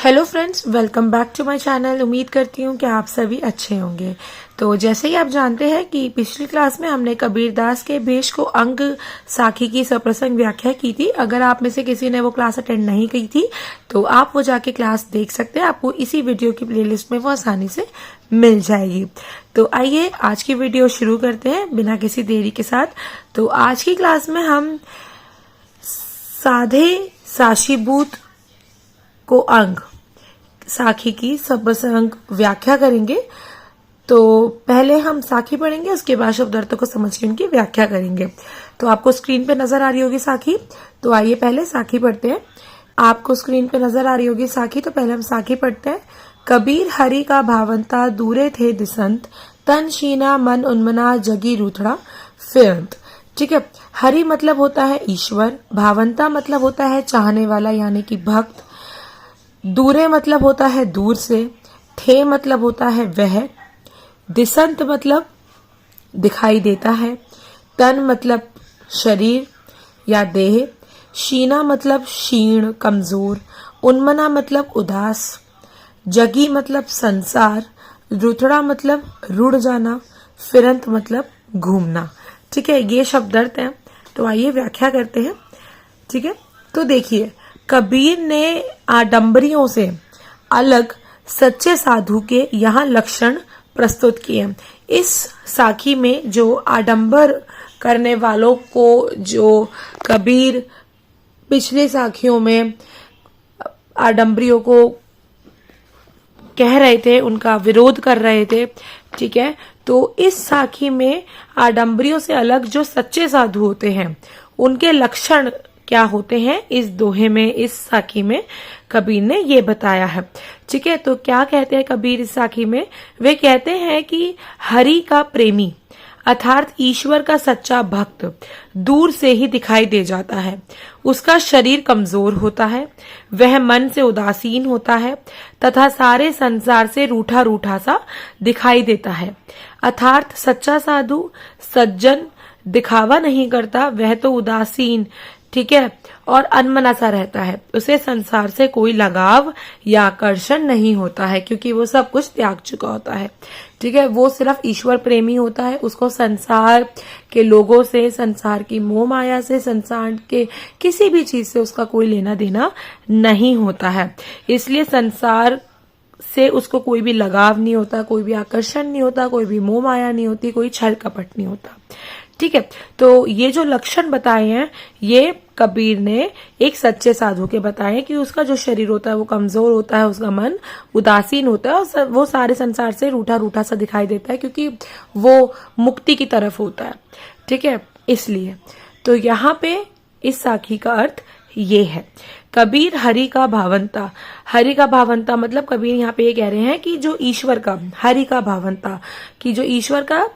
Hello friends, welcome back to my channel. उम्मीद करती हूँ कि आप सभी अच्छे होंगे। तो जैसे ही आप जानते हैं कि पिछली क्लास में हमने कबीरदास के भेष को अंग साखी की सप्रसंग व्याख्या की थी। अगर आप में से किसी ने वो क्लास अटेंड नहीं की थी तो आप वो जाके क्लास देख सकते हैं। आपको इसी वीडियो की प्लेलिस्ट में वो आसानी से मिल जाएगी। तो आइए आज की वीडियो शुरू करते हैं बिना किसी देरी के साथ। तो आज की क्लास में हम साधे साशीभूत को अंग साखी की सप्रसंग व्याख्या करेंगे। तो पहले हम साखी पढ़ेंगे, उसके बाद शब्द अर्थों को समझ के उनकी व्याख्या करेंगे। तो आपको स्क्रीन पे नजर आ रही होगी साखी। तो आइए पहले साखी पढ़ते हैं। आपको स्क्रीन पे नजर आ रही होगी साखी। तो पहले हम साखी पढ़ते हैं। कबीर हरि का भावंता दूरे थे दिसंत, तन शीना मन उन्मना जगी रूथड़ा फिरंत। ठीक है। हरि मतलब होता है ईश्वर, भावंता मतलब होता है चाहने वाला यानी कि भक्त, दूरे मतलब होता है दूर से, थे मतलब होता है वह, दिसंत मतलब दिखाई देता है, तन मतलब शरीर या देह, शीना मतलब क्षीण कमजोर, उन्मना मतलब उदास, जगी मतलब संसार, रुथड़ा मतलब रुड़ जाना, फिरंत मतलब घूमना। ठीक है, ये शब्द अर्थ है। तो आइए व्याख्या करते हैं। ठीक है। तो देखिए, कबीर ने आडंबरियों से अलग सच्चे साधु के यहाँ लक्षण प्रस्तुत किए। इस साखी में जो आडंबर करने वालों को जो कबीर पिछले साखियों में आडंबरियों को कह रहे थे, उनका विरोध कर रहे थे। ठीक है। तो इस साखी में आडंबरियों से अलग जो सच्चे साधु होते हैं उनके लक्षण क्या होते हैं, इस दोहे में, इस साखी में कबीर ने ये बताया है। ठीक है। तो क्या कहते हैं कबीर इस साखी में? वे कहते हैं कि हरि का प्रेमी अर्थात ईश्वर का सच्चा भक्त दूर से ही दिखाई दे जाता है। उसका शरीर कमजोर होता है, वह मन से उदासीन होता है तथा सारे संसार से रूठा रूठा सा दिखाई देता है। अर्थात सच्चा साधु सज्जन दिखावा नहीं करता, वह तो उदासीन, ठीक है, और अनमना सा रहता है। उसे संसार से कोई लगाव या आकर्षण नहीं होता है क्योंकि वो सब कुछ त्याग चुका होता है। ठीक है। वो सिर्फ ईश्वर प्रेमी होता है। उसको संसार के लोगों से, संसार की मोह माया से, संसार के किसी भी चीज से उसका कोई लेना देना नहीं होता है। इसलिए संसार से उसको कोई भी लगाव नहीं होता, कोई भी आकर्षण नहीं होता, कोई भी मोह माया नहीं होती, कोई छल कपट नहीं होता। ठीक है। तो ये जो लक्षण बताए हैं ये कबीर ने एक सच्चे साधु के बताए कि उसका जो शरीर होता है वो कमजोर होता है, उसका मन उदासीन होता है और वो सारे संसार से रूठा रूठा सा दिखाई देता है क्योंकि वो मुक्ति की तरफ होता है। ठीक है। इसलिए तो यहाँ पे इस साखी का अर्थ ये है। कबीर हरि का भावंता, हरि का भावंता मतलब कबीर यहाँ पे ये कह रहे हैं कि जो ईश्वर का, हरि का भावंता कि जो ईश्वर का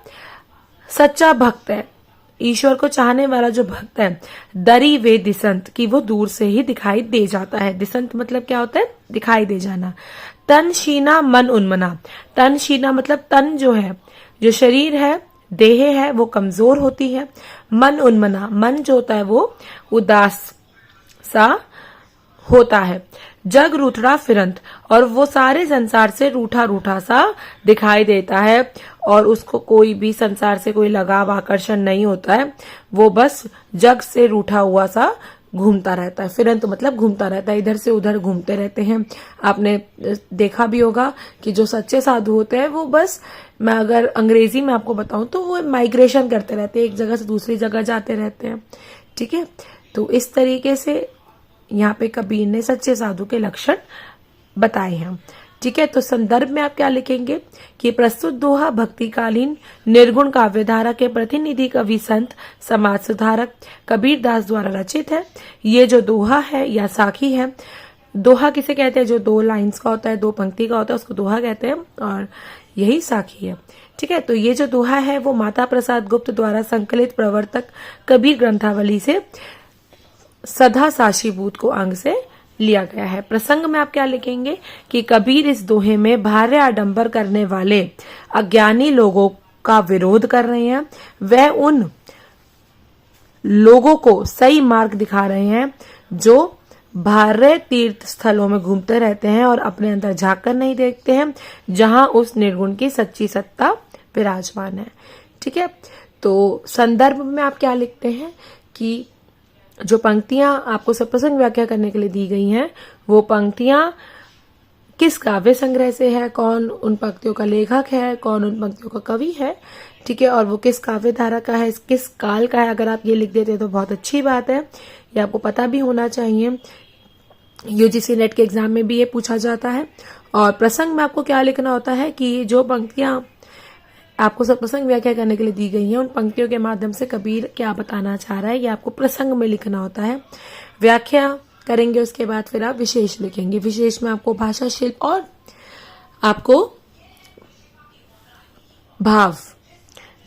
सच्चा भक्त है, ईश्वर को चाहने वाला जो भक्त है, दरी वे दिसंत कि वो दूर से ही दिखाई दे जाता है। दिसंत मतलब क्या होता है? दिखाई दे जाना। तन शीना मन उन्मना, तन शीना मतलब तन जो है, जो शरीर है, देह है, वो कमजोर होती है। मन उन्मना, मन जो होता है वो उदास सा होता है। जग रूठड़ा फिरंत, और वो सारे संसार से रूठा रूठा सा दिखाई देता है और उसको कोई भी संसार से कोई लगाव आकर्षण नहीं होता है। वो बस जग से रूठा हुआ सा घूमता रहता है। फिरंत मतलब घूमता रहता है, इधर से उधर घूमते रहते हैं। आपने देखा भी होगा कि जो सच्चे साधु होते हैं वो बस, मैं अगर अंग्रेजी में आपको बताऊं तो वो माइग्रेशन करते रहते हैं, एक जगह से दूसरी जगह जाते रहते हैं। ठीक है। तो इस तरीके से यहाँ पे कबीर ने सच्चे साधु के लक्षण बताए हैं। ठीक है। तो संदर्भ में आप क्या लिखेंगे कि प्रस्तुत दोहा भक्तिकालीन निर्गुण काव्यधारा के प्रतिनिधि कवि संत समाज सुधारक कबीर दास द्वारा रचित है। ये जो दोहा है या साखी है, दोहा किसे कहते हैं? जो दो लाइंस का होता है, दो पंक्ति का होता है, उसको दोहा कहते हैं और यही साखी है। ठीक है। तो ये जो दोहा है वो माता प्रसाद गुप्त द्वारा संकलित प्रवर्तक कबीर ग्रंथावली से सदा साशीभूत को अंग से लिया गया है। प्रसंग में आप क्या लिखेंगे कि कबीर इस दोहे में भार्य आडंबर करने वाले अज्ञानी लोगों का विरोध कर रहे हैं। वह उन लोगों को सही मार्ग दिखा रहे हैं जो बाहर तीर्थ स्थलों में घूमते रहते हैं और अपने अंदर झांक कर नहीं देखते हैं, जहां उस निर्गुण की सच्ची सत्ता विराजमान है। ठीक है, तो संदर्भ में आप क्या लिखते हैं कि जो पंक्तियां आपको सप्रसंग व्याख्या करने के लिए दी गई हैं, वो पंक्तियां किस काव्य संग्रह से है, कौन उन पंक्तियों का लेखक है, कौन उन पंक्तियों का कवि है, ठीक है, और वो किस काव्य धारा का है, किस काल का है। अगर आप ये लिख देते हैं तो बहुत अच्छी बात है, ये आपको पता भी होना चाहिए। यूजीसी नेट के एग्जाम में भी ये पूछा जाता है। और प्रसंग में आपको क्या लिखना होता है कि जो पंक्तियां आपको सप्रसंग व्याख्या करने के लिए दी गई हैं, उन पंक्तियों के माध्यम से कबीर क्या बताना चाह रहा है, ये आपको प्रसंग में लिखना होता है। व्याख्या करेंगे, उसके बाद फिर आप विशेष लिखेंगे। विशेष में आपको भाषा शिल्प और आपको भाव,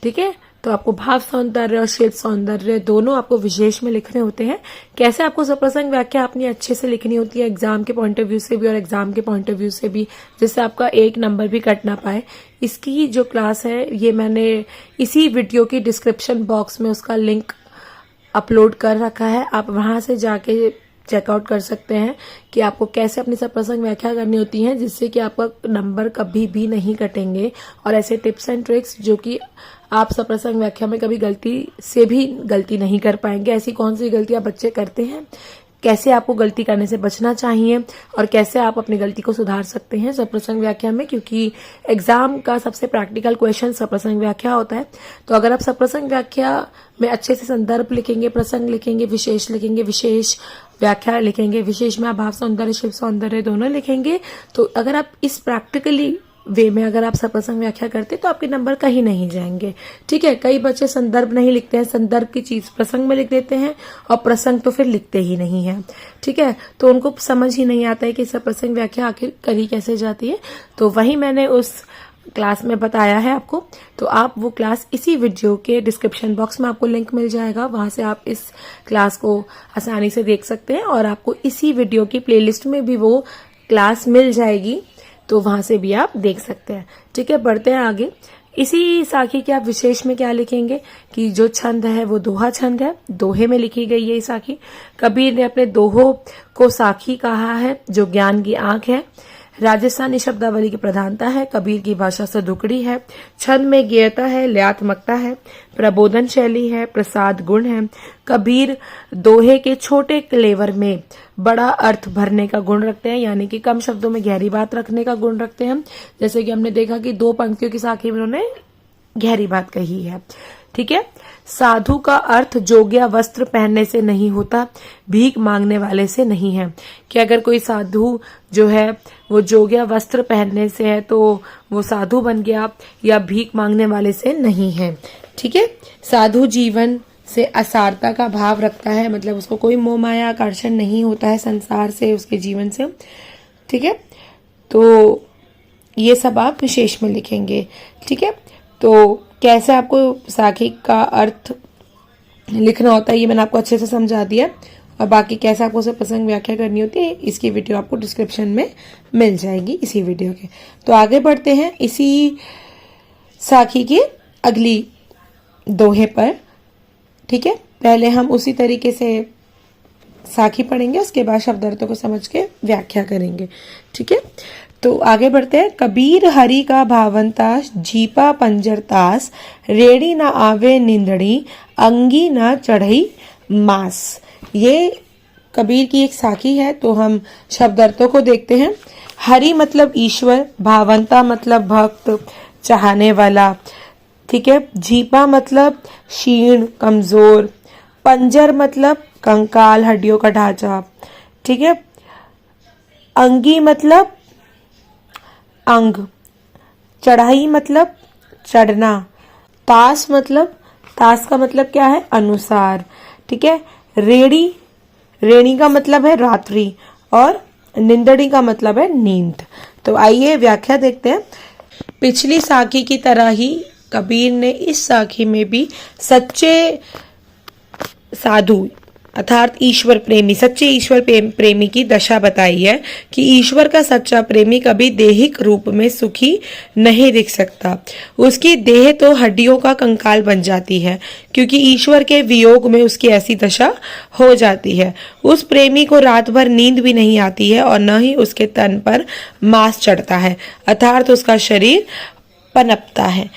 ठीक है, तो आपको भाव सौंदर्य और शिल्प सौंदर्य दोनों आपको विशेष में लिखने होते हैं। कैसे आपको सप्रसंग व्याख्या अपनी अच्छे से लिखनी होती है, एग्जाम के पॉइंट ऑफ व्यू से भी और एग्जाम के पॉइंट ऑफ व्यू से भी, जिससे आपका एक नंबर भी कट ना पाए। इसकी जो क्लास है ये मैंने इसी वीडियो की डिस्क्रिप्शन बॉक्स में उसका लिंक अपलोड कर रखा है, आप वहां से जाके चेकआउट कर सकते हैं कि आपको कैसे अपनी सप्रसंग व्याख्या करनी होती है, जिससे कि आपका नंबर कभी भी नहीं कटेंगे। और ऐसे टिप्स एंड ट्रिक्स जो कि आप सप्रसंग व्याख्या में कभी गलती नहीं कर पाएंगे। ऐसी कौन सी गलतियां बच्चे करते हैं, कैसे आपको गलती करने से बचना चाहिए और कैसे आप अपनी गलती को सुधार सकते हैं सप्रसंग व्याख्या में, क्योंकि एग्जाम का सबसे प्रैक्टिकल क्वेश्चन सप्रसंग व्याख्या होता है। तो अगर आप सप्रसंग व्याख्या में अच्छे से संदर्भ लिखेंगे, प्रसंग लिखेंगे, विशेष लिखेंगे, विशेष व्याख्या लिखेंगे, विशेष में आप भाव सौंदर्य शिव सौंदर्य दोनों लिखेंगे, तो अगर आप इस प्रैक्टिकली वे में अगर आप सप्रसंग व्याख्या करते तो आपके नंबर कहीं नहीं जाएंगे। ठीक है, कई बच्चे संदर्भ नहीं लिखते हैं, संदर्भ की चीज प्रसंग में लिख देते हैं और प्रसंग तो फिर लिखते ही नहीं है। ठीक है, तो उनको समझ ही नहीं आता है कि सप्रसंग व्याख्या आखिर करी कैसे जाती है। तो वही मैंने उस क्लास में बताया है आपको, तो आप वो क्लास इसी वीडियो के डिस्क्रिप्शन बॉक्स में आपको लिंक मिल जाएगा, वहां से आप इस क्लास को आसानी से देख सकते हैं और आपको इसी वीडियो की प्लेलिस्ट में भी वो क्लास मिल जाएगी, तो वहां से भी आप देख सकते हैं। ठीक है, बढ़ते हैं आगे। इसी साखी के आप विशेष में क्या लिखेंगे कि जो छंद है वो दोहा छंद है, दोहे में लिखी गई है ये साखी। कबीर ने अपने दोहों को साखी कहा है, जो ज्ञान की आंख है। राजस्थानी शब्दावली की प्रधानता है, कबीर की भाषा सदुकड़ी है, छंद में गेयता है, लयात्मकता है, प्रबोधन शैली है, प्रसाद गुण है। कबीर दोहे के छोटे क्लेवर में बड़ा अर्थ भरने का गुण रखते हैं, यानी कि कम शब्दों में गहरी बात रखने का गुण रखते हैं। जैसे कि हमने देखा कि 2 पंक्तियों की साखी में उन्होंने गहरी बात कही है। ठीक है, साधु का अर्थ जोग्या वस्त्र पहनने से नहीं होता, भीख मांगने वाले से नहीं है। कि अगर कोई साधु जो है वो जोग्या वस्त्र पहनने से है तो वो साधु बन गया, या भीख मांगने वाले से नहीं है। ठीक है, साधु जीवन से असारता का भाव रखता है, मतलब उसको कोई मोह माया आकर्षण नहीं होता है संसार से, उसके जीवन से। ठीक है, तो ये सब आप विशेष में लिखेंगे। ठीक है, तो कैसे आपको साखी का अर्थ लिखना होता है ये मैंने आपको अच्छे से समझा दिया, और बाकी कैसे आपको सप्रसंग व्याख्या करनी होती है इसकी वीडियो आपको डिस्क्रिप्शन में मिल जाएगी इसी वीडियो के। तो आगे बढ़ते हैं इसी साखी की अगली दोहे पर। ठीक है, पहले हम उसी तरीके से साखी पढ़ेंगे, उसके बाद शब्द अर्थों को समझ के व्याख्या करेंगे। ठीक है, तो आगे बढ़ते हैं। कबीर हरि का भावंतास, जीपा पंजरतास, रेड़ी ना आवे निंदड़ी, अंगी ना चढ़ई मास। ये कबीर की एक साखी है, तो हम शब्द अर्थों को देखते हैं। हरि मतलब ईश्वर, भावंता मतलब भक्त, चाहने वाला। ठीक है, जीपा मतलब क्षीण कमजोर, पंजर मतलब कंकाल हड्डियों का ढांचा। ठीक है, अंगी मतलब अंग, चढ़ाई मतलब चढ़ना, तास का मतलब क्या है, अनुसार। ठीक है, रेणी का मतलब है रात्रि, और निंदड़ी का मतलब है नींद। तो आइए व्याख्या देखते हैं। पिछली साखी की तरह ही कबीर ने इस साखी में भी सच्चे साधु अर्थात ईश्वर प्रेमी, सच्चे ईश्वर प्रेमी की दशा बताई है कि ईश्वर का सच्चा प्रेमी कभी देहिक रूप में सुखी नहीं दिख सकता। उसकी देह तो हड्डियों का कंकाल बन जाती है, क्योंकि ईश्वर के वियोग में उसकी ऐसी दशा हो जाती है। उस प्रेमी को रात भर नींद भी नहीं आती है और न ही उसके तन पर मांस चढ़ता है, अर्थात उसका शरीर पनपता है।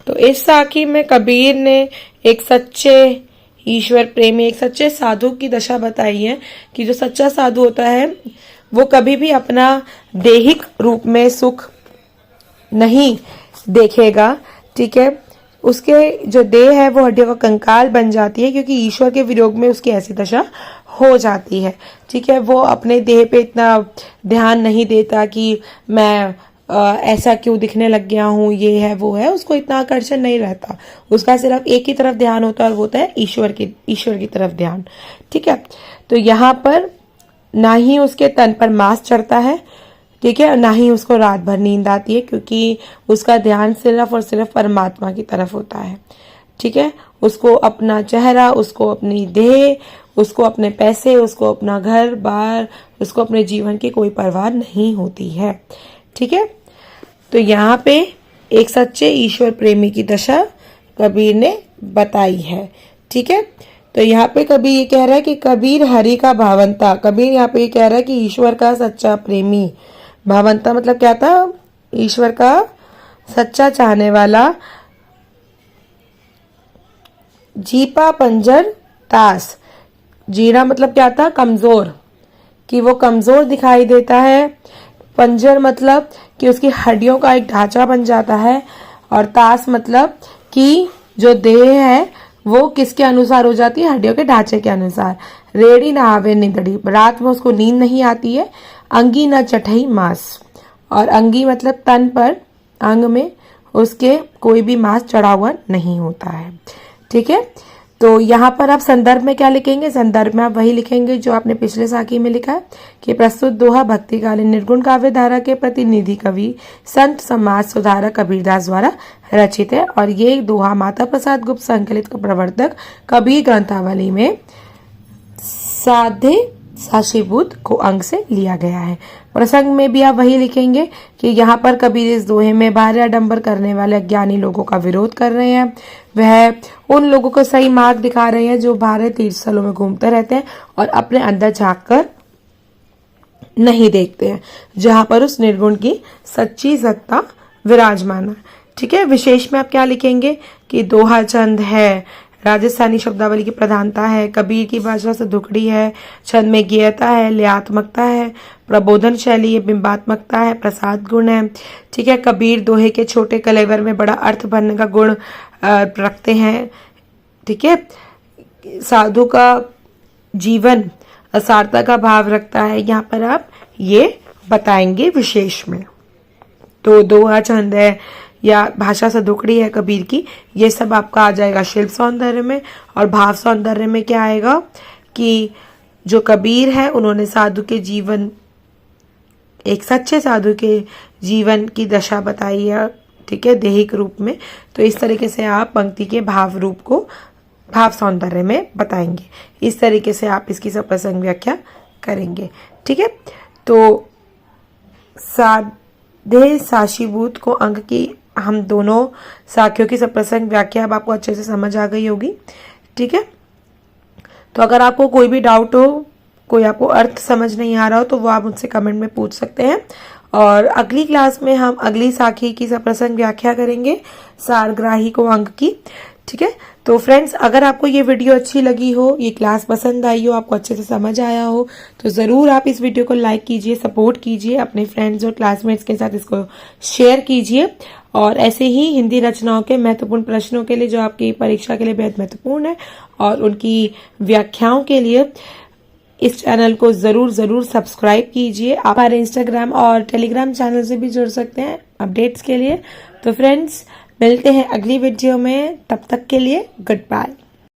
तो इस साखी में कबीर ने एक सच्चे ईश्वर प्रेमी, एक सच्चे साधु की दशा बताई है कि जो सच्चा साधु होता है वो कभी भी अपना देहिक रूप में सुख नहीं देखेगा। ठीक है, उसके जो देह है वो हड्डियों का कंकाल बन जाती है, क्योंकि ईश्वर के वियोग में उसकी ऐसी दशा हो जाती है। ठीक है, वो अपने देह पे इतना ध्यान नहीं देता कि मैं ऐसा क्यों दिखने लग गया हूँ, ये है वो है, उसको इतना आकर्षण नहीं रहता। उसका सिर्फ एक ही तरफ ध्यान होता है और वो होता है ईश्वर की तरफ ध्यान। ठीक है, तो यहाँ पर ना ही उसके तन पर मांस चढ़ता है, ठीक है, ना ही उसको रात भर नींद आती है, क्योंकि उसका ध्यान सिर्फ और सिर्फ परमात्मा की तरफ होता है। ठीक है, उसको अपना चेहरा, उसको अपनी देह, उसको अपने पैसे, उसको अपना घर बार, उसको अपने जीवन की कोई परवाह नहीं होती है। ठीक है, तो यहाँ पे एक सच्चे ईश्वर प्रेमी की दशा कबीर ने बताई है। ठीक है, तो यहाँ पे कबीर ये कह रहा है कि कबीर हरि का भावंता, कबीर यहाँ पे ये कह रहा है कि ईश्वर का सच्चा प्रेमी, भावंता मतलब क्या था, ईश्वर का सच्चा चाहने वाला, जीपा पंजर तास, जीना मतलब क्या था, कमजोर, कि वो कमजोर दिखाई देता है। पंजर मतलब कि उसकी हड्डियों का एक ढांचा बन जाता है, और तास मतलब कि जो देह है वो किसके अनुसार हो जाती है, हड्डियों के ढांचे के अनुसार। रेड़ी न आवे निदड़ी, रात में उसको नींद नहीं आती है। अंगी न चढ़ई मांस, और अंगी मतलब तन पर, अंग में उसके कोई भी मांस चढ़ा हुआ नहीं होता है। ठीक है, तो यहाँ पर आप संदर्भ में क्या लिखेंगे, संदर्भ में आप वही लिखेंगे जो आपने पिछले साखी में लिखा है कि प्रस्तुत दोहा भक्तिकालीन निर्गुण काव्य धारा के प्रतिनिधि कवि संत समाज सुधारक कबीरदास द्वारा रचित है, और ये दोहा माता प्रसाद गुप्त संकलित प्रवर्तक कबीर ग्रंथावली में साधे साशीभूत को अंग से लिया गया है। प्रसंग में भी आप वही लिखेंगे कि यहाँ पर कबीर इस दोहे में भार्य आडंबर करने वाले अज्ञानी लोगों का विरोध कर रहे हैं। वह उन लोगों को सही मार्ग दिखा रहे हैं जो बाहर तीर्थ स्थलों में घूमते रहते हैं और अपने अंदर झांक कर नहीं देखते हैं, जहां पर उस निर्गुण की सच्ची सत्ता विराजमान है। ठीक है, विशेष में आप क्या लिखेंगे कि दोहा चंद है, राजस्थानी शब्दावली की प्रधानता है, कबीर की भाषा से दुखड़ी है, छंद में गेयता है, लयात्मकता है, प्रबोधन शैली है, बिंबात्मकता है, प्रसाद गुण है। ठीक है, कबीर दोहे के छोटे कलेवर में बड़ा अर्थ भरने का गुण रखते हैं। ठीक है, साधु का जीवन असारता का भाव रखता है, यहाँ पर आप ये बताएंगे विशेष में। तो दोहा छंद है या भाषा से दुखड़ी है कबीर की, ये सब आपका आ जाएगा शिल्प सौंदर्य में। और भाव सौंदर्य में क्या आएगा कि जो कबीर है उन्होंने साधु के जीवन, एक सच्चे साधु के जीवन की दशा बताई है। ठीक है, देहिक रूप में। तो इस तरीके से आप पंक्ति के भाव रूप को भाव सौंदर्य में बताएंगे। इस तरीके से आप इसकी सप्रसंग व्याख्या करेंगे। ठीक है, तो साधे साशीभूत को अंग की हम दोनों साखियों की सप्रसंग व्याख्या अब आपको अच्छे से समझ आ गई होगी। ठीक है, तो अगर आपको कोई भी डाउट हो, कोई आपको अर्थ समझ नहीं आ रहा हो, तो वो आप मुझसे कमेंट में पूछ सकते हैं। और अगली क्लास में हम अगली साखी की सप्रसंग व्याख्या करेंगे, सारग्राही को अंग की। ठीक है, तो फ्रेंड्स, अगर आपको ये वीडियो अच्छी लगी हो, ये क्लास पसंद आई हो, आपको अच्छे से समझ आया हो, तो ज़रूर आप इस वीडियो को लाइक कीजिए, सपोर्ट कीजिए, अपने फ्रेंड्स और क्लासमेट्स के साथ इसको शेयर कीजिए। और ऐसे ही हिंदी रचनाओं के महत्वपूर्ण प्रश्नों के लिए, जो आपकी परीक्षा के लिए बेहद महत्वपूर्ण है, और उनकी व्याख्याओं के लिए इस चैनल को जरूर सब्सक्राइब कीजिए। आप हमारे इंस्टाग्राम और टेलीग्राम चैनल से भी जुड़ सकते हैं अपडेट्स के लिए। तो फ्रेंड्स, मिलते हैं अगली वीडियो में, तब तक के लिए गुड बाय।